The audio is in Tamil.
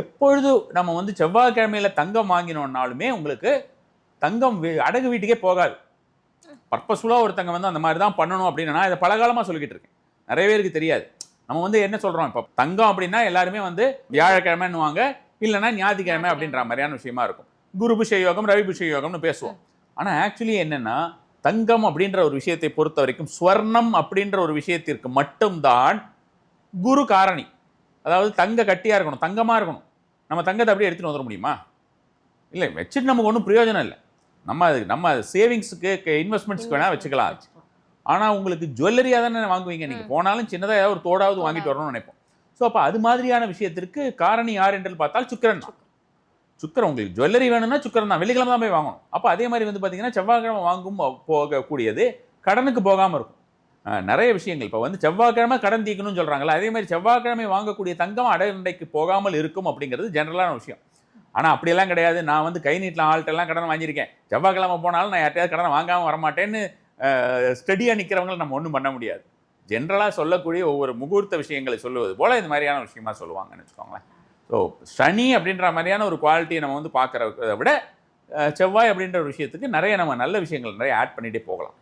எப்பொழுது நம்ம வந்து செவ்வாய்க்கிழமையில தங்கம் வாங்கினோம்னாலுமே உங்களுக்கு தங்கம் அடகு வீட்டுக்கே போகாது. பர்பஸ்ஃபுல்லாக ஒருத்தங்க வந்து அந்த மாதிரி தான் பண்ணணும் அப்படின்னு நான் இதை பலகாலமாக சொல்லிக்கிட்டு இருக்கேன். நிறைய பேருக்கு தெரியாது. நம்ம வந்து என்ன சொல்கிறோம், இப்போ தங்கம் அப்படின்னா எல்லாருமே வந்து வியாழக்கிழமைன்னுவாங்க, இல்லைன்னா ஞாயிற்றுக்கிழமை அப்படின்ற மாதிரியான விஷயமா இருக்கும். குரு புஷ யோகம், ரவி புஷ யோகம்னு பேசுவோம். ஆனால் ஆக்சுவலி என்னென்னா, தங்கம் அப்படின்ற ஒரு விஷயத்தை பொறுத்த வரைக்கும் ஸ்வர்ணம் அப்படின்ற ஒரு விஷயத்திற்கு மட்டும்தான் குரு காரணி. அதாவது தங்க கட்டியாக இருக்கணும், தங்கமாக இருக்கணும். நம்ம தங்கத்தை அப்படியே எடுத்துகிட்டு வந்துட முடியுமா? இல்லை, வச்சுட்டு நமக்கு ஒன்றும் பிரயோஜனம் இல்லை. நம்ம சேவிங்ஸுக்கு இன்வெஸ்ட்மெண்ட்ஸ்க்கு வேணால் வச்சுக்கலாம். ஆனால் உங்களுக்கு ஜுவல்லரியாக தானே வாங்குவீங்க. நீங்கள் போனாலும் சின்னதாக ஏதாவது ஒரு தோடாவது வாங்கிட்டு வரணும்னு நினைப்போம். ஸோ அப்போ அது மாதிரியான விஷயத்திற்கு காரணி யார் என்று பார்த்தால் சுக்கிரன் தான். சுக்கிரன் உங்களுக்கு ஜுவல்லரி வேணும்னா சுக்கிரன் தான். வெள்ளிக்கிழமை தான் போய் வாங்கணும். அப்போ அதே மாதிரி வந்து பார்த்தீங்கன்னா செவ்வாய்க்கிழமை வாங்கும் போகக்கூடியது கடனுக்கு போகாமல் இருக்கும். நிறைய விஷயங்கள் இப்போ வந்து செவ்வாய்க்கிழமை கடன் தீக்கணும்னு சொல்கிறாங்களா, அதே மாதிரி செவ்வாய்க்கிழமை வாங்கக்கூடிய தங்கம் அடைக்கு போகாமல் இருக்கும் அப்படிங்கிறது ஜென்ரலான விஷயம். ஆனால் அப்படியெல்லாம் கிடையாது. நான் வந்து கை நீட்டில் ஆள்கிட்டெல்லாம் கடன் வாங்கியிருக்கேன், செவ்வாய்க்கிழமை போனாலும் நான் யார்ட்டையாவது கடனை வாங்காமல் வரமாட்டேன்னு ஸ்டடியாக நிற்கிறவங்களை நம்ம ஒன்றும் பண்ண முடியாது. ஜென்ரலாக சொல்லக்கூடிய ஒவ்வொரு முகூர்த்த விஷயங்களை சொல்லுவது போல் இந்த மாதிரியான விஷயமா சொல்லுவாங்கன்னு வச்சுக்கோங்களேன். ஸோ சனி அப்படின்ற மாதிரியான ஒரு குவாலிட்டியை நம்ம வந்து பார்க்குறத விட செவ்வாய் அப்படின்ற ஒரு விஷயத்துக்கு நிறைய நம்ம நல்ல விஷயங்கள் நிறைய ஆட் பண்ணிகிட்டே போகலாம்.